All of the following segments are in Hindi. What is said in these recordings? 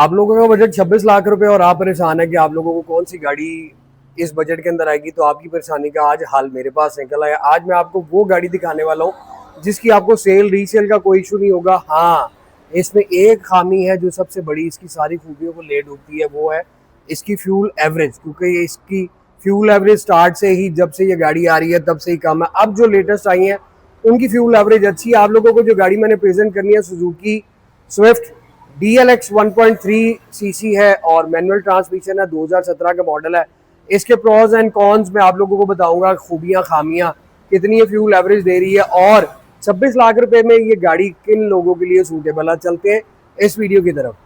आप लोगों का बजट 26 लाख रुपए और आप परेशान है कि आप लोगों को कौन सी गाड़ी इस बजट के अंदर आएगी। तो आपकी परेशानी का आज हाल मेरे पास निकल आया। आज मैं आपको वो गाड़ी दिखाने वाला हूँ जिसकी आपको सेल रीसेल का कोई इशू नहीं होगा। हाँ, इसमें एक खामी है जो सबसे बड़ी इसकी सारी खूबियों को ले डूबती है, वो है इसकी फ्यूल एवरेज। क्योंकि ये इसकी फ्यूल एवरेज स्टार्ट से ही, जब से ये गाड़ी आ रही है तब से ही कम है। अब जो लेटेस्ट आई है उनकी फ्यूल एवरेज अच्छी है। आप लोगों को जो गाड़ी मैंने प्रेजेंट करनी है सुजुकी स्विफ्ट DLX 1.3 सीसी है और मैनुअल ट्रांसमिशन है, 2017 का मॉडल है। इसके प्रोज एंड कॉन्स मैं आप लोगों को बताऊंगा, खूबियां खामियां, कितनी ये फ्यूल एवरेज दे रही है और 26 लाख रुपए में ये गाड़ी किन लोगों के लिए सूटेबल है। चलते हैं इस वीडियो की तरफ।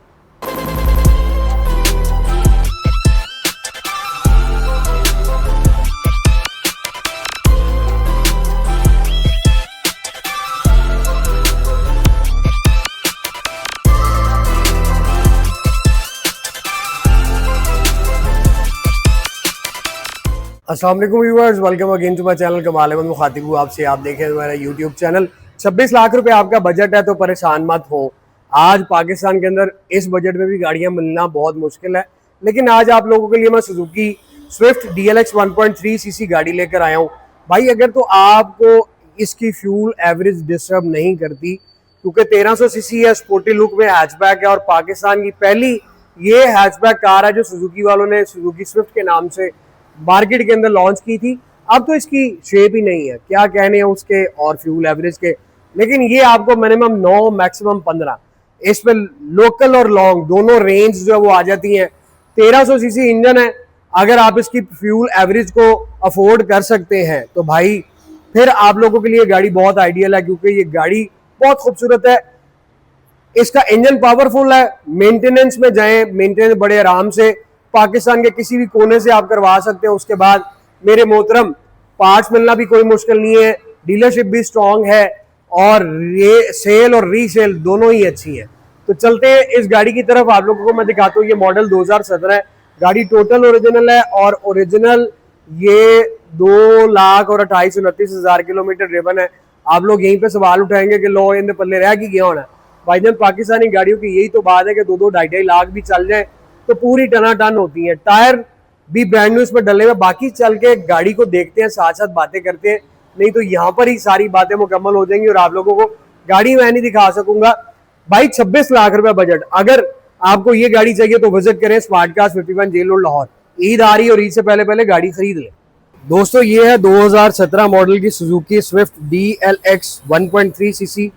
अस्सलाम वालेकुम viewers, welcome again to my channel Kamal Ahmed मुखातिब हूं आपसे। आप देखें हमारा यूट्यूब चैनल। 26 लाख रुपए आपका बजट है तो परेशान मत हो। आज पाकिस्तान के अंदर इस बजट में भी गाड़ियां मिलना बहुत मुश्किल है, लेकिन आज आप लोगों के लिए मैं सुजुकी स्विफ्ट DLX 1.3 सीसी गाड़ी लेकर आया हूँ। भाई अगर तो आपको इसकी फ्यूल एवरेज डिस्टर्ब नहीं करती, क्योंकि 1300 सीसी है, स्पोर्टी लुक में हैचबैक है और पाकिस्तान की पहली ये हैचबैक कार है जो सुजुकी वालों ने सुजुकी स्विफ्ट के नाम से मार्केट के अंदर लॉन्च की थी। अब तो इसकी शेप ही नहीं है, क्या कहने हैं उसके और फ्यूल एवरेज के। लेकिन ये आपको मिनिमम 9 मैक्सिमम 15 इसमें लोकल और लॉन्ग दोनों रेंज जो है वो आ जाती हैं। 1300 सीसी इंजन है। अगर आप इसकी फ्यूल एवरेज को अफोर्ड कर सकते हैं तो भाई फिर आप लोगों के लिए गाड़ी बहुत आइडियल है, क्योंकि ये गाड़ी बहुत खूबसूरत है। इसका इंजन पावरफुल है। मेंटेनेंस में जाएं, मेंटेनेंस बड़े आराम से पाकिस्तान के किसी भी कोने से आप करवा सकते हैं। उसके बाद मेरे मोहतरम पार्ट्स मिलना भी कोई मुश्किल नहीं है, डीलरशिप भी स्ट्रांग है और ये सेल और रीसेल दोनों ही अच्छी है। तो चलते हैं इस गाड़ी की तरफ। आप लोगों को मैं दिखाता हूँ। ये मॉडल 2017 है। गाड़ी टोटल ओरिजिनल है और ओरिजिनल ये 2,28,29,000 किलोमीटर ड्रिवन है। आप लोग यहीं पे सवाल उठाएंगे कि लो इन पल्ले रह की गया होना। भाईजान पाकिस्तानी गाड़ियों की यही तो बात है कि 2-2 ढाई लाख भी चल जाए तो पूरी टनाटन होती है। टायर भी ब्रांड न्यू इसमें डले हुए। बाकी चल के गाड़ी को देखते हैं, साथ साथ बातें करते हैं, नहीं तो यहाँ पर ही सारी बातें मुकम्मल हो जाएंगी और आप लोगों को गाड़ी मैं नहीं दिखा सकूंगा। भाई 26 लाख रुपए बजट, अगर आपको ये गाड़ी चाहिए तो विजिट करें smart cars 51 jail road Lahore. Eid आ रही है और ईद से पहले पहले गाड़ी खरीद लें। दोस्तों ये है 2017 मॉडल की सुजुकी स्विफ्ट DLX 1.3 सीसी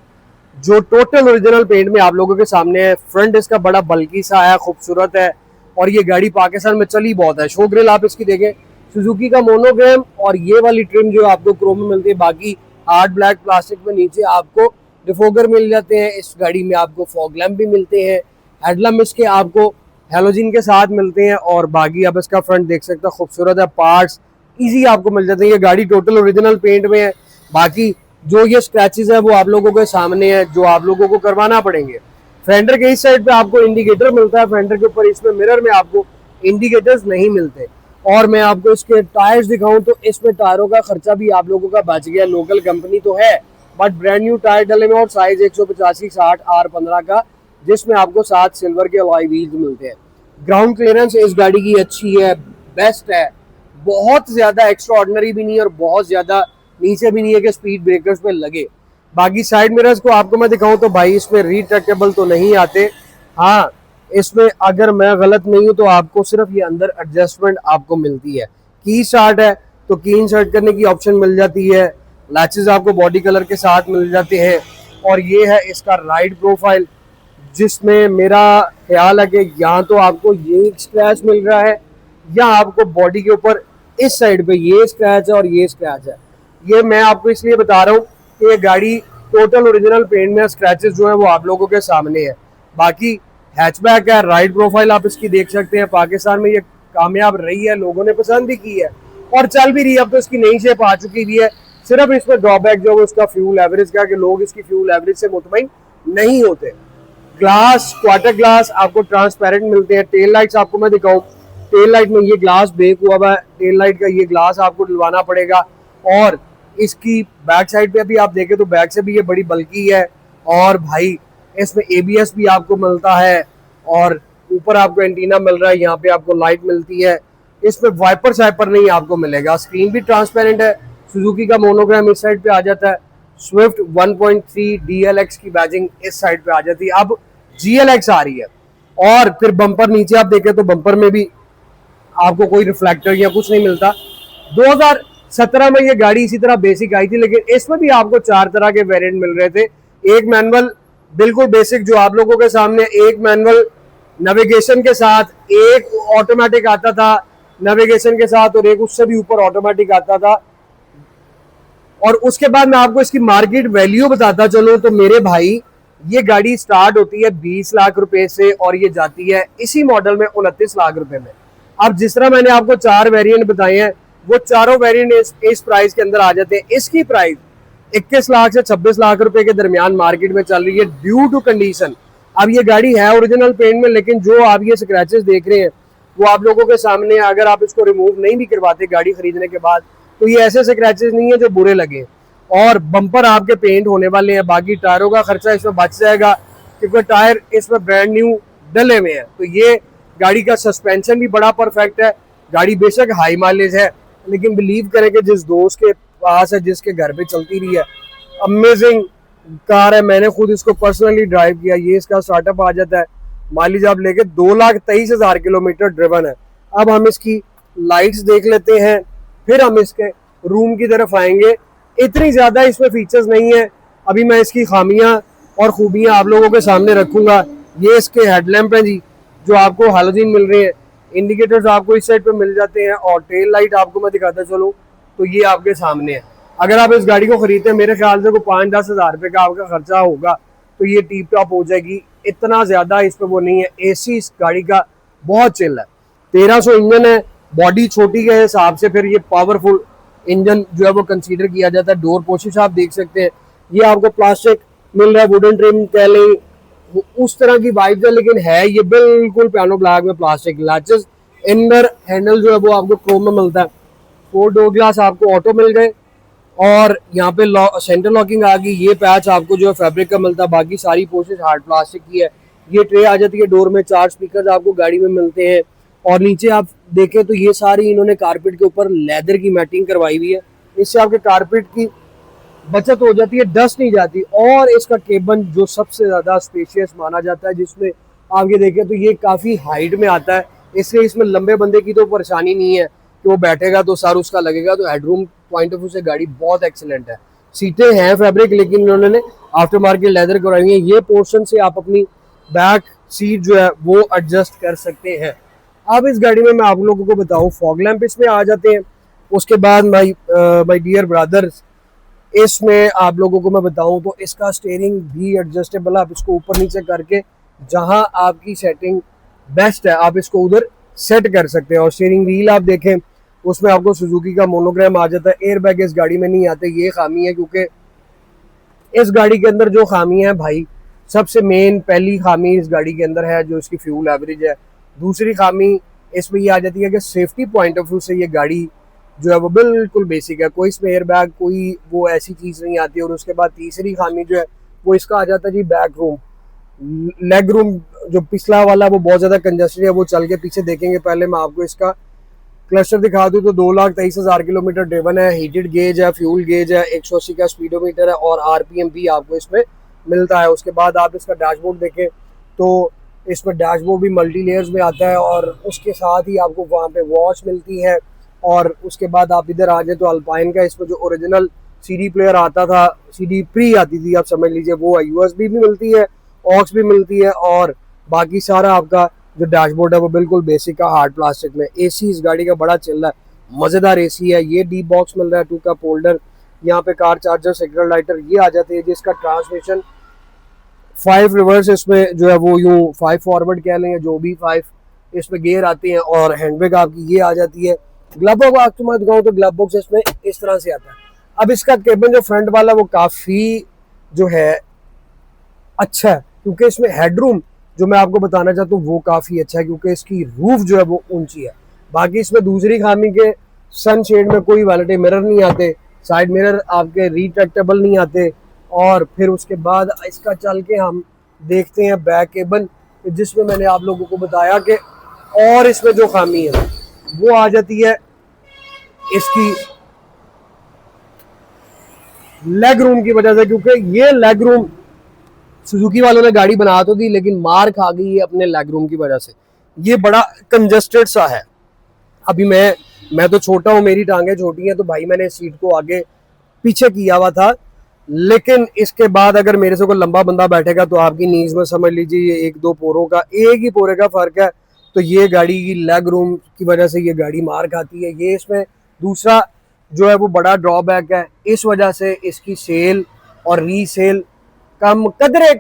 जो टोटल ओरिजिनल पेंट में आप लोगों के सामने है। फ्रंट इसका बड़ा बल्कि सा है, खूबसूरत है और ये गाड़ी पाकिस्तान में चली बहुत है। शो ग्रिल आप इसकी देखें, सुजुकी का मोनोग्राम और ये वाली ट्रिम जो आपको क्रोम में मिलती है। बाकी हार्ड ब्लैक प्लास्टिक में नीचे आपको डिफोगर मिल जाते हैं। इस गाड़ी में आपको फॉग लैम्प भी मिलते हैं। हेडलैम्प इसके आपको हेलोजन के साथ मिलते हैं और बाकी आप इसका फ्रंट देख सकते हैं, खूबसूरत है। पार्ट्स ईजी आपको मिल जाते हैं। ये गाड़ी टोटल ओरिजिनल पेंट में है। बाकी जो ये स्क्रैचेस है वो आप लोगों के सामने है, जो आप लोगों को करवाना पड़ेंगे। फेंडर के इस साइड पे आपको इंडिकेटर मिलता है, फेंडर के ऊपर इसमें मिरर में आपको इंडिकेटर्स नहीं मिलते। और मैं आपको इसके टायर्स दिखाऊं तो इसमें टायरों का खर्चा भी आप लोगों का बच गया। लोकल कंपनी तो है बट ब्रांड न्यू टायर डले में और साइज 185/60 R15 का, जिसमें आपको 7 सिल्वर के अलॉय व्हील्स मिलते हैं। ग्राउंड क्लियरेंस इस गाड़ी की अच्छी है, बेस्ट है। बहुत ज्यादा एक्स्ट्रा ऑर्डिनरी भी नहीं है और बहुत ज्यादा नीचे भी नहीं है कि स्पीड ब्रेकर्स पे लगे। बाकी साइड मिरर्स को आपको मैं दिखाऊं तो भाई इसमें रिट्रैक्टेबल तो नहीं आते। हाँ, इसमें अगर मैं गलत नहीं हूं तो आपको सिर्फ ये अंदर एडजस्टमेंट आपको मिलती है। की स्टार्ट है तो की इंसर्ट करने की ऑप्शन मिल जाती है। लैचेस आपको बॉडी कलर के साथ मिल जाते हैं और ये है इसका राइड प्रोफाइल, जिसमें मेरा ख्याल है कि यहाँ तो आपको ये स्क्रैच मिल रहा है या आपको बॉडी के ऊपर इस साइड पे ये स्क्रैच है और ये स्क्रैच है। ये मैं आपको इसलिए बता रहा हूँ कि ये गाड़ी टोटल ओरिजिनल पेंट में, स्क्रैचेस जो है वो आप लोगों के सामने है। बाकी हैचबैक है, राइड प्रोफाइल आप इसकी देख सकते हैं। पाकिस्तान में ये कामयाब रही है, लोगों ने पसंद भी की है और चल भी रही है। अब तो इसकी नई शेप आ चुकी भी है। सिर्फ इसमें ड्रॉबैक जो है उसका फ्यूल एवरेज का, कि लोग इसकी फ्यूल एवरेज से मुतमईन नहीं होते। ग्लास, क्वार्टर ग्लास आपको ट्रांसपेरेंट मिलते हैं। टेल लाइट्स आपको मैं दिखाऊं, टेल लाइट में ये ग्लास ब्रेक हुआ है, टेल लाइट का ये ग्लास आपको डलवाना पड़ेगा। और इसकी बैक साइड पे भी आप देखें तो बैक से भी ये बड़ी बल्कि है और भाई इसमें ABS भी आपको मिलता है और ऊपर आपको एंटीना मिल रहा है, यहाँ पे आपको लाइट मिलती है। इसमें वाइपर शाइपर नहीं आपको मिलेगा, स्क्रीन भी ट्रांसपेरेंट है। सुजुकी का मोनोग्राम इस साइड पे आ जाता है। स्विफ्ट 1.3 DLX की बैजिंग इस साइड पे आ जाती है। अब GLX आ रही है, और फिर बम्पर नीचे आप देखें तो बम्पर में भी आपको कोई रिफ्लेक्टर या कुछ नहीं मिलता। 2017 में ये गाड़ी इसी तरह बेसिक आई थी, लेकिन इसमें भी आपको 4 तरह के वेरिएंट मिल रहे थे। एक मैनुअल बिल्कुल बेसिक जो आप लोगों के सामने, एक मैनुअल नेविगेशन के साथ, एक ऑटोमेटिक आता था नेविगेशन के साथ, और एक उससे भी ऊपर ऑटोमेटिक आता था। और उसके बाद मैं आपको इसकी मार्केट वैल्यू बताता चलूं तो मेरे भाई, ये गाड़ी स्टार्ट होती है 20 लाख रुपए से और ये जाती है इसी मॉडल में 29 लाख रुपए में। अब जिस तरह मैंने आपको 4 वेरिएंट बताए हैं, वो चारों वेरिएंट इस प्राइस के अंदर आ जाते हैं। इसकी प्राइस 21 लाख से 26 लाख रुपए के दरमियान मार्केट में चल रही है ड्यू टू कंडीशन। अब ये गाड़ी है ओरिजिनल पेंट में, लेकिन जो आप ये स्क्रैचेस देख रहे हैं वो आप लोगों के सामने, अगर आप इसको रिमूव नहीं भी करवाते गाड़ी खरीदने के बाद, तो ये ऐसे स्क्रैचेस नहीं है जो बुरे लगे। और बम्पर आपके पेंट होने वाले हैं, बाकी टायरों का खर्चा इसमें बच जाएगा क्योंकि टायर इसमें ब्रांड न्यू डले हुए हैं। तो ये गाड़ी का सस्पेंशन भी बड़ा परफेक्ट है। गाड़ी बेशक हाई माइलेज है, लेकिन बिलीव करें कि जिस दोस्त के पास है, जिसके घर पे चलती रही है, अमेजिंग कार है। मैंने खुद इसको पर्सनली ड्राइव किया। ये इसका स्टार्टअप आ जाता है, माइलेज आप लेके 2,23,000 किलोमीटर ड्रिवन है। अब हम इसकी लाइट्स देख लेते हैं, फिर हम इसके रूम की तरफ आएंगे। इतनी ज्यादा इसमें फीचर्स नहीं है। अभी मैं इसकी खामियां और खूबियां आप लोगों के सामने रखूंगा। ये इसके हेडलैम्प हैं जी, जो आपको हैलोजन मिल रहे हैं। इंडिकेटर्स आपको इस साइड पे मिल जाते हैं, और टेल लाइट आपको मैं दिखाता चलूं तो ये आपके सामने है। अगर आप इस गाड़ी को खरीदते हैं, मेरे ख्याल से को 5-10 हज़ार रुपए का आपका खर्चा होगा, तो ये टीप टॉप हो जाएगी। इतना ज्यादा इस पे वो नहीं है। AC इस गाड़ी का बहुत चिल है। 1300 इंजन है, बॉडी छोटी के हिसाब से फिर ये पावरफुल इंजन जो है वो कंसीडर किया जाता है। डोर पोशिश आप देख सकते हैं, ये आपको प्लास्टिक मिल रहा है, वुडन ट्रिम कह लें, उस तरह की वाइब्स है, लेकिन है ये बिल्कुल पियानो ब्लैक में प्लास्टिक। लैचेस, इनर हैंडल जो है वो आपको क्रोम में मिलता है। 4 डोर ग्लास आपको ऑटो मिल गए, और यहाँ पे सेंटर लॉकिंग आ गई। ये पैच आपको जो है फैब्रिक का मिलता है, बाकी सारी पोर्शन हार्ड प्लास्टिक की है। ये ट्रे आ जाती है डोर में, 4 स्पीकर आपको गाड़ी में मिलते हैं। और नीचे आप देखें तो ये सारी इन्होंने कारपेट के ऊपर लेदर की मैटिंग करवाई हुई है। इससे आपके कारपेट की बचत हो जाती है, डस्ट नहीं जाती। और इसका केबन जो सबसे ज्यादा स्पेशियस माना जाता है, जिसमें आप ये देखें तो ये काफी हाइट में आता है, इसलिए इसमें लंबे बंदे की तो परेशानी नहीं है कि वो बैठेगा तो सर उसका लगेगा। तो हेडरूम पॉइंट ऑफ व्यू से गाड़ी बहुत एक्सीलेंट है। सीटें हैं फैब्रिक, लेकिन इन्होंने आफ्टर मार्केट लेदर करवाई है। ये पोर्शन से आप अपनी बैक सीट जो है वो एडजस्ट कर सकते हैं। अब इस गाड़ी में मैं आप लोगों को बताऊं, फॉग लैंप इसमें आ जाते हैं। उसके बाद माय डियर ब्रदर्स, इसमें आप लोगों को मैं बताऊं तो इसका स्टीयरिंग भी एडजस्टेबल है। आप इसको ऊपर नीचे करके जहां आपकी सेटिंग बेस्ट है आप इसको उधर सेट कर सकते हैं। और स्टीयरिंग व्हील आप देखें, उसमें आपको सुजुकी का मोनोग्राम आ जाता है। एयर बैग इस गाड़ी में नहीं आते, ये खामी है, क्योंकि इस गाड़ी के अंदर जो खामी है भाई, सबसे मेन पहली खामी इस गाड़ी के अंदर है जो इसकी फ्यूल एवरेज है। दूसरी खामी इसमें ये आ जाती है कि सेफ्टी पॉइंट ऑफ व्यू से ये गाड़ी जो है वो बिल्कुल बेसिक है, कोई इसमें एयर बैग कोई वो ऐसी चीज़ नहीं आती। और उसके बाद तीसरी खामी जो है वो इसका आ जाता है जी बैक रूम, लेग रूम जो पिछला वाला वो बहुत ज़्यादा कंजस्टेड है। वो चल के पीछे देखेंगे। पहले मैं आपको इसका क्लस्टर दिखा दूँ तो 2,23,000 किलोमीटर ड्रिवन है, हीटेड गेज है, फ्यूल गेज है, 180 का स्पीडोमीटर है, और RPM भी आपको इसमें मिलता है। उसके बाद आप इसका डैशबोर्ड देखें तो इसमें डैशबोर्ड भी मल्टी लेयर्स में आता है, और उसके साथ ही आपको वहाँ पे वॉच मिलती है। और उसके बाद आप इधर आ जाए तो अल्पाइन का इसमें जो ओरिजिनल CD प्लेयर आता था, CD प्री आती थी आप समझ लीजिए, वो है। USB भी मिलती है, ऑक्स भी मिलती है, और बाकी सारा आपका जो डैशबोर्ड है वो बिल्कुल बेसिक का हार्ड प्लास्टिक में। AC इस गाड़ी का बड़ा चल रहा है, मज़ेदार AC है। ये डीप बॉक्स मिल रहा है, 2 कप होल्डर, यहाँ पे कार चार्जर, सिग्नल लाइटर ये आ जाते हैं। जिसका ट्रांसमिशन 5 रिवर्स इसमें जो है वो यूँ 5 फॉरवर्ड कह लें, जो भी 5 इसमें गियर आते हैं, और हैंडब्रेक आपकी ये आ जाती है। ग्लव बॉक्स आपको मैं दिखाऊँ तो ग्लव बॉक्स इसमें इस तरह से आता है। अब इसका केबिन जो फ्रंट वाला वो काफ़ी जो है अच्छा है, क्योंकि इसमें हेडरूम जो मैं आपको बताना चाहता हूँ वो काफ़ी अच्छा है, क्योंकि इसकी रूफ जो है वो ऊंची है। बाकी इसमें दूसरी खामी के सन शेड में कोई वैलिटी मिरर नहीं आते, साइड मिरर आपके रिट्रैक्टेबल नहीं आते। और फिर उसके बाद इसका चल के हम देखते हैं बैक केबन। जिसमें मैंने आप लोगों को बताया कि और इसमें जो खामी है वो आ जाती है इसकी लेग रूम की वजह से, क्योंकि ये लेग रूम सुजुकी वालों ने गाड़ी बना तो दी लेकिन मार खा गई है अपने लेग रूम की वजह से। ये बड़ा कंजस्टेड सा है। अभी मैं तो छोटा हूँ, मेरी टांगें छोटी हैं, तो भाई मैंने सीट को आगे पीछे किया हुआ था, लेकिन इसके बाद अगर मेरे से कोई लंबा बंदा बैठेगा तो आपकी नीज में समझ लीजिए ये एक दो पोरों का, एक ही पोरे का फर्क है। तो ये गाड़ी की लेग रूम की वजह से ये गाड़ी मार खाती है। ये इसमें दूसरा जो है वो बड़ा ड्रॉबैक है, इस वजह से इसकी सेल और रीसेल कदरे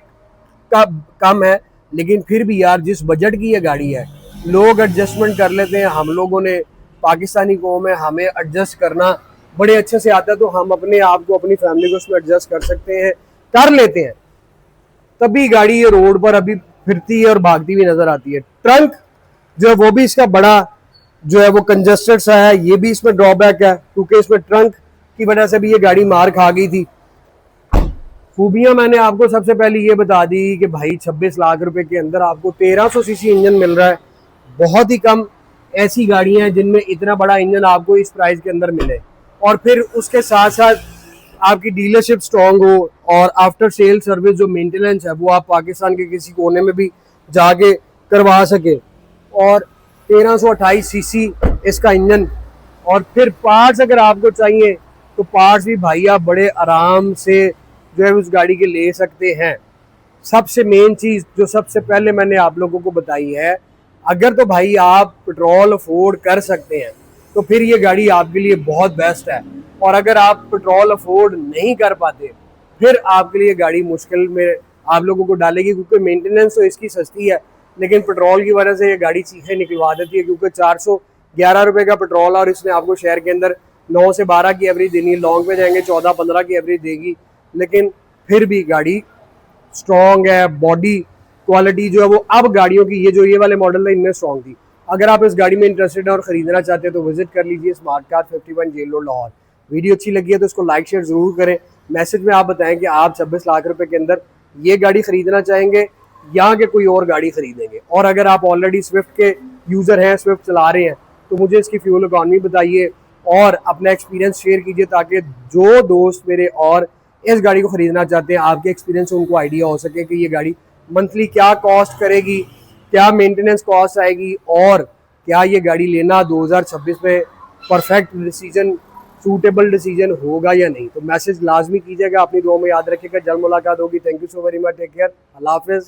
कम है। लेकिन फिर भी यार जिस बजट की ये गाड़ी है लोग एडजस्टमेंट कर लेते हैं। हम लोगों ने पाकिस्तानी कौम है, हमें एडजस्ट करना बड़े अच्छे से आता है, तो हम अपने आप को अपनी फैमिली को उसमें एडजस्ट कर सकते हैं, कर लेते हैं, तभी गाड़ी ये रोड पर अभी फिरती है और भागती हुई नजर आती है। ट्रंक जो है वो भी इसका बड़ा जो है वो कंजस्टेड सा है, ये भी इसमें ड्रॉबैक है, क्योंकि इसमें ट्रंक की वजह से भी ये गाड़ी मार खा गई थी। खूबियां मैंने आपको सबसे पहले ये बता दी कि भाई 26 लाख रुपए के अंदर आपको 1300 सीसी इंजन मिल रहा है। बहुत ही कम ऐसी गाड़ियां हैं जिनमें इतना बड़ा इंजन आपको इस प्राइस के अंदर मिले, और फिर उसके साथ साथ आपकी डीलरशिप स्ट्रांग हो और आफ्टर सेल सर्विस जो मेंटेनेंस है वो आप पाकिस्तान के किसी कोने में भी जाके करवा सके। और 1328 सीसी इसका इंजन, और फिर पार्ट्स अगर आपको चाहिए तो पार्ट्स भी भाई आप बड़े आराम से जो है उस गाड़ी के ले सकते हैं। सबसे मेन चीज़ जो सबसे पहले मैंने आप लोगों को बताई है, अगर तो भाई आप पेट्रोल अफोर्ड कर सकते हैं तो फिर ये गाड़ी आपके लिए बहुत बेस्ट है, और अगर आप पेट्रोल अफोर्ड नहीं कर पाते फिर आपके लिए गाड़ी मुश्किल में आप लोगों को डालेगी, क्योंकि मेंटेनेंस तो इसकी सस्ती है लेकिन पेट्रोल की वजह से ये गाड़ी चीखें निकलवा देती है, क्योंकि 411 रुपये का पेट्रोल और इसने आपको शहर के अंदर 9 से 12 की एवरेज देनी है, लॉन्ग पे जाएंगे 14-15 की एवरेज देगी। लेकिन फिर भी गाड़ी स्ट्रॉन्ग है, बॉडी क्वालिटी जो है वो अब गाड़ियों की ये वाले मॉडल है इनमें स्ट्रॉन्ग थी। अगर आप इस गाड़ी में इंटरेस्टेड हैं और खरीदना चाहते हैं तो विजिट कर लीजिए smart car 51 jail road Lahore. Video अच्छी लगी है तो इसको लाइक शेयर जरूर करें। मैसेज में आप बताएं कि आप 26 लाख रुपए के अंदर ये गाड़ी खरीदना चाहेंगे या कि कोई और गाड़ी खरीदेंगे, और अगर आप ऑलरेडी स्विफ्ट के यूज़र हैं, स्विफ्ट चला रहे हैं, तो मुझे इसकी फ्यूल इकॉनमी बताइए और अपना एक्सपीरियंस शेयर कीजिए, ताकि जो दोस्त मेरे और इस गाड़ी को खरीदना चाहते हैं आपके एक्सपीरियंस से उनको आइडिया हो सके कि ये गाड़ी मंथली क्या कॉस्ट करेगी, क्या मेंटेनेंस कॉस्ट आएगी, और क्या ये गाड़ी लेना 2026 में परफेक्ट डिसीजन, सूटेबल डिसीजन होगा या नहीं। तो मैसेज लाजमी कीजिएगा, अपनी दुआ में याद रखिएगा। जल्द मुलाकात होगी। Thank you so very much, take care, अल्लाह हाफिज़।